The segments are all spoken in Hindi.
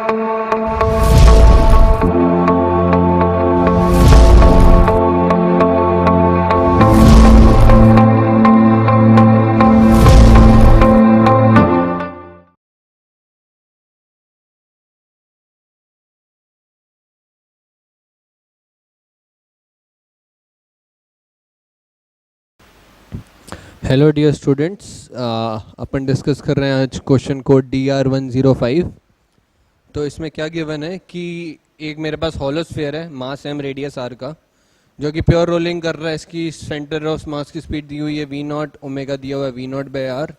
हेलो डियर स्टूडेंट्स, अपन डिस्कस कर रहे हैं आज क्वेश्चन कोड DR105। तो इसमें क्या गिवन है कि एक मेरे पास हॉलोस्फीयर है मास m रेडियस r का, जो कि प्योर रोलिंग कर रहा है। इसकी सेंटर ऑफ मास की स्पीड दी हुई है v0, ओमेगा दिया हुआ है v0/r।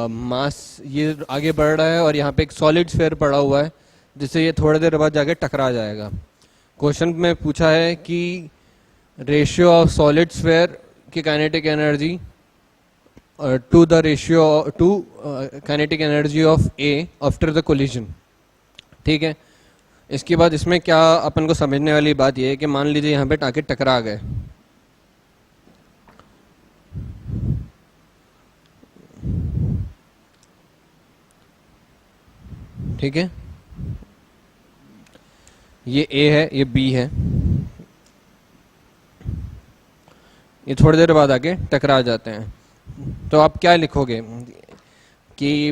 मास ये आगे बढ़ रहा है और यहाँ पे एक सॉलिड स्फीयर पड़ा हुआ है जिससे ये थोड़ी देर बाद जाके टकरा जाएगा। क्वेश्चन में पूछा है कि रेशियो ऑफ सॉलिड स्फीयर की kinetic energy to the ratio to kinetic energy of a after the collision. ठीक है, इसके बाद इसमें क्या अपन को समझने वाली बात यह है कि मान लीजिए यहाँ पे टाके टकरा गए, ठीक है, ये ए है, ये बी है, ये थोड़ी देर बाद आके टकरा जाते हैं। तो आप क्या लिखोगे कि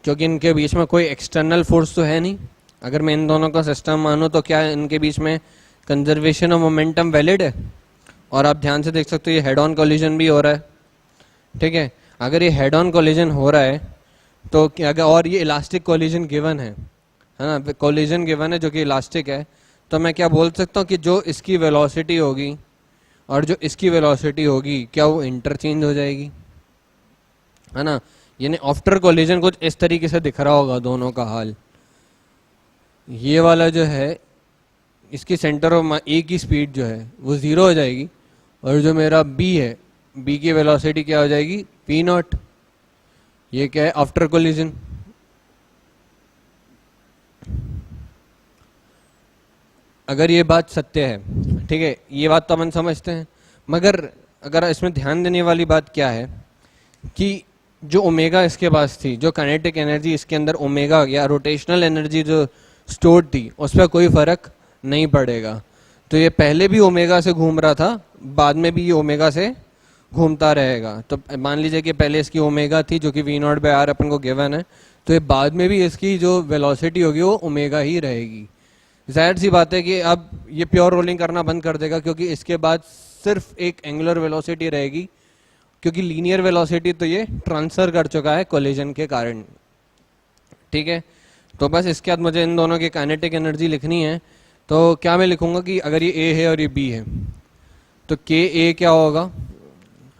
क्योंकि इनके बीच में कोई एक्सटर्नल फोर्स तो है नहीं, अगर मैं इन दोनों का सिस्टम मानूं तो क्या इनके बीच में कंजर्वेशन ऑफ मोमेंटम वैलिड है। और आप ध्यान से देख सकते हो ये हेड ऑन कोलिजन भी हो रहा है। ठीक है, अगर ये हेड ऑन कोलिजन हो रहा है तो क्या, अगर और ये इलास्टिक कोलिजन गिवन है ना, कोलिजन गिवन है जो कि इलास्टिक है, तो मैं क्या बोल सकता हूँ कि जो इसकी वेलोसिटी होगी और जो इसकी वेलोसिटी होगी क्या वो इंटरचेंज हो जाएगी, है ना। यानी आफ्टर कोलिजन कुछ इस तरीके से दिख रहा होगा दोनों का हाल। ये वाला जो है इसकी सेंटर ऑफ ए की स्पीड जो है वो 0 हो जाएगी, और जो मेरा बी है, बी की वेलोसिटी क्या हो जाएगी v0। ये क्या है आफ्टर कोलिजन। अगर ये बात सत्य है, ठीक है, ये बात तो अपन समझते हैं, मगर अगर इसमें ध्यान देने वाली बात क्या है कि जो ओमेगा इसके पास थी, जो काइनेटिक एनर्जी इसके अंदर ओमेगा या रोटेशनल एनर्जी जो स्टोर्ड थी, उस पर कोई फर्क नहीं पड़ेगा। तो ये पहले भी ओमेगा से घूम रहा था, बाद में भी ये ओमेगा से घूमता रहेगा। तो मान लीजिए कि पहले इसकी ओमेगा थी जो कि v0/r अपन को गिवन है, तो ये बाद में भी इसकी जो वेलोसिटी होगी वो ओमेगा ही रहेगी। जाहिर सी बात है कि अब ये प्योर रोलिंग करना बंद कर देगा, क्योंकि इसके बाद सिर्फ एक एंगुलर वेलोसिटी रहेगी, क्योंकि लीनियर वेलोसिटी तो ये ट्रांसफर कर चुका है कोलिजन के कारण। ठीक है, तो बस इसके बाद मुझे इन दोनों की काइनेटिक एनर्जी लिखनी है। तो क्या मैं लिखूंगा कि अगर ये ए है और ये बी है तो के ए क्या होगा,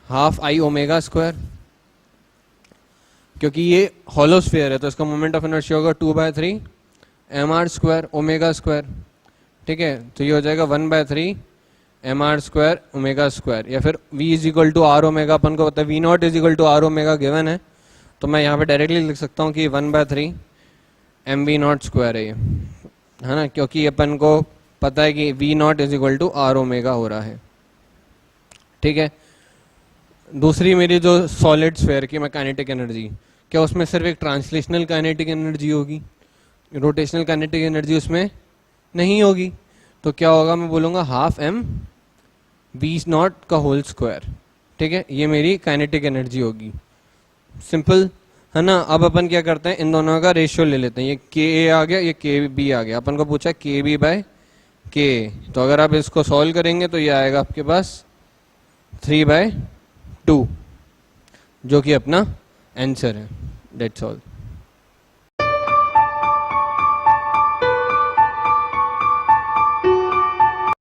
हाफ आई ओमेगा स्क्वायर, क्योंकि ये हॉलो स्फीयर है तो इसका मोमेंट ऑफ इनर्शिया होगा 2/3 mr स्क्वायर ओमेगा स्क्वायर। ठीक है, तो ये हो जाएगा 1/3 mr स्क्वायर ओमेगा स्क्वायर, या फिर v is equal to are omega, अपन को पता है v0 is equal to are omega given है, तो मैं यहाँ पे डायरेक्टली लिख सकता हूँ कि 1/3 mv0 स्क्वायर है ये, है ना, क्योंकि अपन को पता है कि v0 is equal to are omega हो रहा है। ठीक है, दूसरी मेरी जो सॉलिड स्फीयर की काइनेटिक एनर्जी, क्या उसमें सिर्फ एक ट्रांसलेशनल काइनेटिक एनर्जी होगी, रोटेशनल काइनेटिक एनर्जी उसमें नहीं होगी। तो क्या होगा, मैं बोलूँगा हाफ m v0 का होल स्क्वायर। ठीक है, ये मेरी काइनेटिक एनर्जी होगी। सिंपल है ना। अब अपन क्या करते हैं, इन दोनों का रेशियो ले लेते हैं। ये के ए आ गया, ये के बी आ गया, अपन को पूछा के बी बाय के, तो अगर आप इसको सॉल्व करेंगे तो ये आएगा आपके पास 3/2, जो कि अपना आंसर है। That's all.